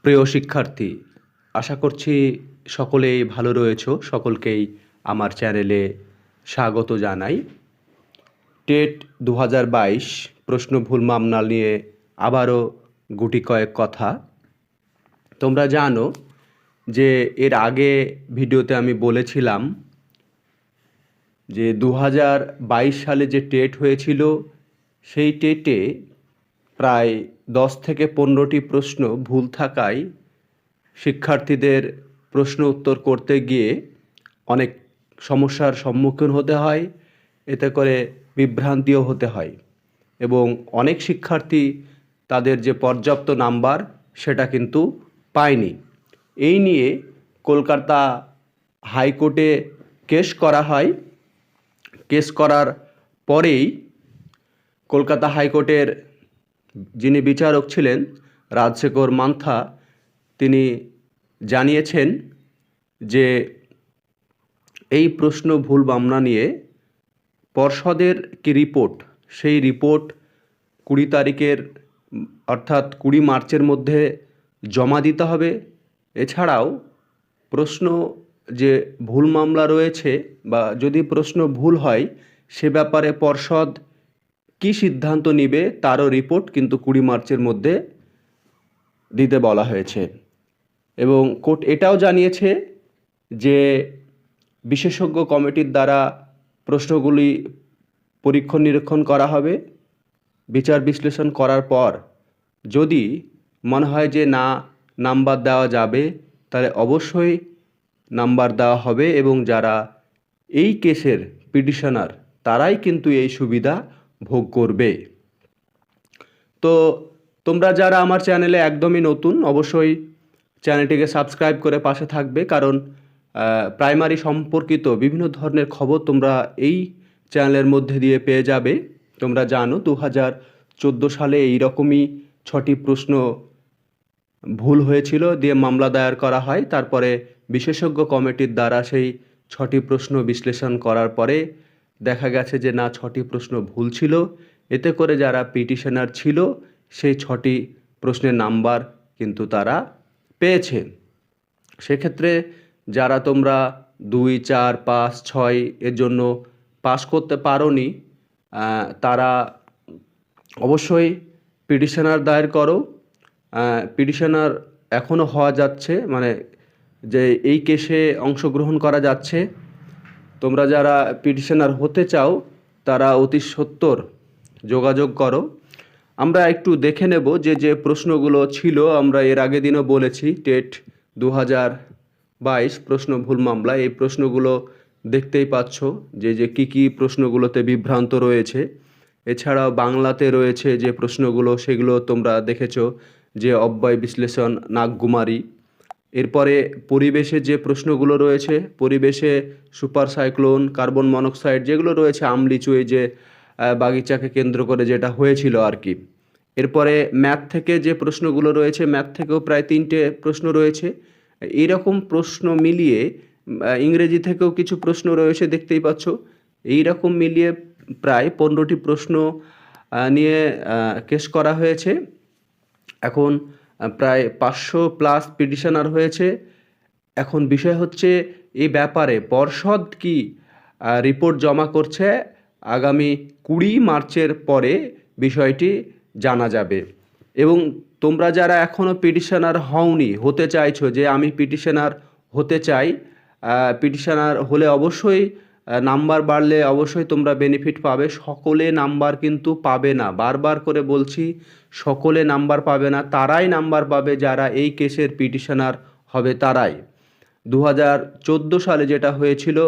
প্রিয় শিক্ষার্থী, আশা করছি সকলেই ভালো রয়েছো। সকলকেই আমার চ্যানেলে স্বাগত জানাই। টেট 2022 প্রশ্ন ভুল মামলা নিয়ে আবারও গুটি কয়েক কথা। তোমরা জানো যে এর আগে ভিডিওতে আমি বলেছিলাম যে 2022 সালে যে টেট হয়েছিল সেই টেটে প্রায় 10 থেকে 15টি প্রশ্ন ভুল থাকায় শিক্ষার্থীদের প্রশ্ন উত্তর করতে গিয়ে অনেক সমস্যার সম্মুখীন হতে হয়, এতে করে বিভ্রান্তিও হতে হয় এবং অনেক শিক্ষার্থী তাদের যে পর্যাপ্ত নাম্বার সেটা কিন্তু পায়নি। এই নিয়ে কলকাতা হাইকোর্টে কেস করা হয়। কেস করার পরেই কলকাতা হাইকোর্টের যিনি বিচারক ছিলেন রাজশেখর মান্থা, তিনি জানিয়েছেন যে এই প্রশ্ন ভুল মামলা নিয়ে পর্ষদের কি রিপোর্ট, সেই রিপোর্ট 20 তারিখের অর্থাৎ 20 মার্চের মধ্যে জমা দিতে হবে। এছাড়াও প্রশ্ন যে ভুল মামলা রয়েছে বা যদি প্রশ্ন ভুল হয় সে ব্যাপারে পর্ষদ কি সিদ্ধান্ত নেবে তারও রিপোর্ট কিন্তু 20 মার্চের মধ্যে দিতে বলা হয়েছে। এবং কোর্ট এটাও জানিয়েছে যে বিশেষজ্ঞ কমিটির দ্বারা প্রশ্নগুলি পরীক্ষণ নিরীক্ষণ করা হবে। বিচার বিশ্লেষণ করার পর যদি মনে হয় যে না নাম্বার দেওয়া যাবে তাহলে অবশ্যই নাম্বার দেওয়া হবে এবং যারা এই কেসের পিটিশনার তারাই কিন্তু এই সুবিধা ভোগ করবে। তো তোমরা যারা আমার চ্যানেলে একদমই নতুন অবশ্যই চ্যানেলটিকে সাবস্ক্রাইব করে পাশে থাকবে, কারণ প্রাইমারি সম্পর্কিত বিভিন্ন ধরনের খবর তোমরা এই চ্যানেলের মধ্যে দিয়ে পেয়ে যাবে। তোমরা জানো 2014 সালে এইরকমই 6টি প্রশ্ন ভুল হয়েছিল, দিয়ে মামলা দায়ের করা হয়। তারপরে বিশেষজ্ঞ কমিটির দ্বারা সেই 6টি প্রশ্ন বিশ্লেষণ করার পরে দেখা গেছে যে না 6টি প্রশ্ন ভুল ছিল। এতে করে যারা পিটিশনার ছিল সেই 6টি প্রশ্নের নাম্বার কিন্তু তারা পেয়েছে। সেক্ষেত্রে যারা তোমরা 2, 4, 5, 6 এর জন্য পাস করতে পারোনি তারা অবশ্যই পিটিশনার দায়ের করো। পিটিশনার এখনও হওয়া যাচ্ছে, মানে যে এই কেসে অংশগ্রহণ করা যাচ্ছে। তোমরা যারা পিটিশনার হতে চাও তারা অতি সত্বর যোগাযোগ করো। আমরা একটু দেখে নেব যে যে প্রশ্নগুলো ছিল। আমরা এর আগের দিনও বলেছি টেট 2022 প্রশ্ন ভুল মামলা, এই প্রশ্নগুলো দেখতেই পাচ্ছ যে যে কী প্রশ্নগুলোতে বিভ্রান্ত রয়েছে। এছাড়াও বাংলাতে রয়েছে যে প্রশ্নগুলো সেগুলো তোমরা দেখেছো, যে অব্যয় বিশ্লেষণ, নাগকুমারী। এরপরে পরিবেশে যে প্রশ্নগুলো রয়েছে, পরিবেশে সুপার সাইক্লোন, কার্বন মনোক্সাইড যেগুলো রয়েছে, আমলিচু, এই যে বাগিচাকে কেন্দ্র করে যেটা হয়েছিল আর কি। এরপরে ম্যাথ থেকে যে প্রশ্নগুলো রয়েছে, ম্যাথ থেকেও প্রায় 3টে প্রশ্ন রয়েছে। এইরকম প্রশ্ন মিলিয়ে ইংরেজি থেকেও কিছু প্রশ্ন রয়েছে দেখতেই পাচ্ছ। এইরকম মিলিয়ে প্রায় 15টি প্রশ্ন নিয়ে কেস করা হয়েছে। এখন প্রায় 500+ পিটিশনার হয়েছে। এখন বিষয় হচ্ছে এই ব্যাপারে পর্ষদ কি রিপোর্ট জমা করছে, আগামী 20 মার্চের পরে বিষয়টি জানা যাবে। এবং তোমরা যারা এখনও পিটিশনার হওনি, হতে চাইছো যে আমি পিটিশনার হতে চাই, পিটিশনার হলে অবশ্যই নাম্বার বাড়লে অবশ্যই তোমরা বেনিফিট পাবে। সকলে নাম্বার কিন্তু পাবে না, বারবার করে বলছি, সকলে নাম্বার পাবে না। তারাই নাম্বার পাবে যারা এই কেসের পিটিশনার হবে, তারাই। 2014 সালে যেটা হয়েছিল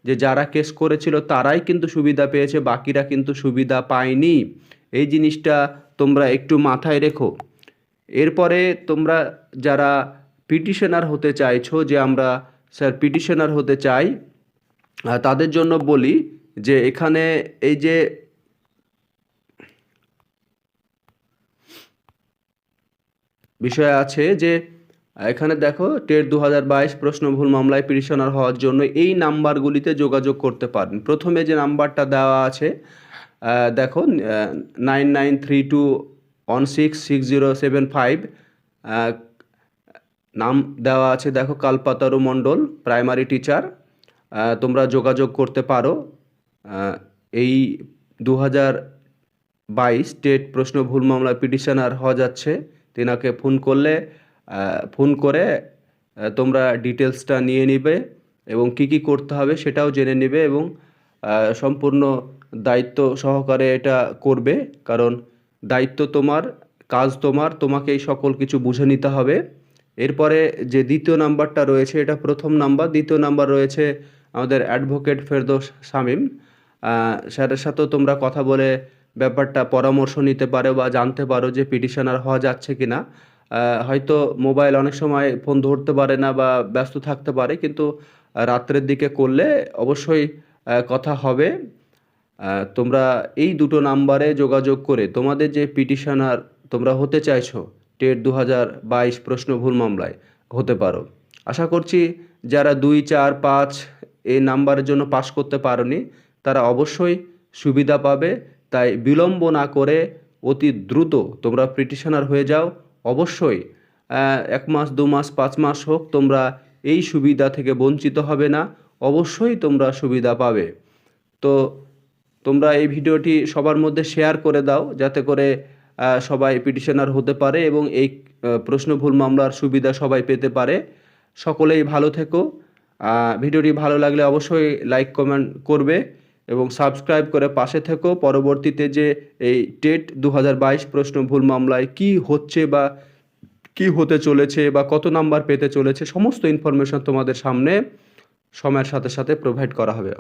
যে যারা কেস করেছিল তারাই কিন্তু সুবিধা পেয়েছে, বাকিরা কিন্তু সুবিধা পায়নি। এই জিনিসটা তোমরা একটু মাথায় রেখো। এরপরে তোমরা যারা পিটিশনার হতে চাইছো যে আমরা স্যার পিটিশনার হতে চাই, তাদের জন্য বলি যে এখানে এই যে বিষয় আছে যে এখানে দেখো টেট 2022 প্রশ্ন ভুল মামলায় পিটিশনার হওয়ার জন্য এই নাম্বারগুলিতে যোগাযোগ করতে পারেন। প্রথমে যে নাম্বারটা দেওয়া আছে দেখো 9932166075, নাম দেওয়া আছে দেখো, কালপাতারু মণ্ডল, প্রাইমারি টিচার। তোমরা যোগাযোগ করতে পারো। এই 2022 টেট প্রশ্ন ভুল মামলায় পিটিশনার হওয়া যাচ্ছে, তেনাকে ফোন করে তোমরা ডিটেলসটা নিয়ে নিবে এবং কি কি করতে হবে সেটাও জেনে নেবে এবং সম্পূর্ণ দায়িত্ব সহকারে এটা করবে, কারণ দায়িত্ব তোমার, কাজ তোমার, তোমাকে এই সকল কিছু বুঝে নিতে হবে। এরপরে যে দ্বিতীয় নাম্বারটা রয়েছে, এটা প্রথম নাম্বার। দ্বিতীয় নাম্বার রয়েছে আমাদের অ্যাডভোকেট ফেরদৌস শামীম। স্যারের সাথেও তোমরা কথা বলে ব্যাপারটা পরামর্শ নিতে পারো বা জানতে পারো যে পিটিশনার হওয়া যাচ্ছে কি না। হয়তো মোবাইল অনেক সময় ফোন ধরতে পারে না বা ব্যস্ত থাকতে পারে, কিন্তু রাত্রের দিকে করলে অবশ্যই কথা হবে। তোমরা এই দুটো নাম্বারে যোগাযোগ করে তোমাদের যে পিটিশনার তোমরা হতে চাইছো টেট 2022 প্রশ্ন ভুল মামলায় হতে পারো। আশা করছি যারা 2, 4, 5 এই নাম্বারের জন্য পাস করতে পারোনি তারা অবশ্যই সুবিধা পাবে। তাই বিলম্ব না করে অতি দ্রুত তোমরা পিটিশনার হয়ে যাও। অবশ্যই 1 মাস, 2 মাস, 5 মাস হোক, তোমরা এই সুবিধা থেকে বঞ্চিত হবে না, অবশ্যই তোমরা সুবিধা পাবে। তো তোমরা এই ভিডিওটি সবার মধ্যে শেয়ার করে দাও, যাতে করে সবাই পিটিশনার হতে পারে এবং এই প্রশ্ন ভুল মামলার সুবিধা সবাই পেতে পারে। সকলেই ভালো থেকো। ভিডিওটি ভালো লাগলে অবশ্যই লাইক কমেন্ট করবে এবং সাবস্ক্রাইব করে পাশে থেকো। পরবর্তীতে যে এই টেট 2022 প্রশ্ন ভুল মামলায় কি হচ্ছে বা কি হতে চলেছে বা কত নাম্বার পেতে চলেছে, সমস্ত ইনফরমেশন তোমাদের সামনে সময়ের সাথে সাথে প্রোভাইড করা হবে।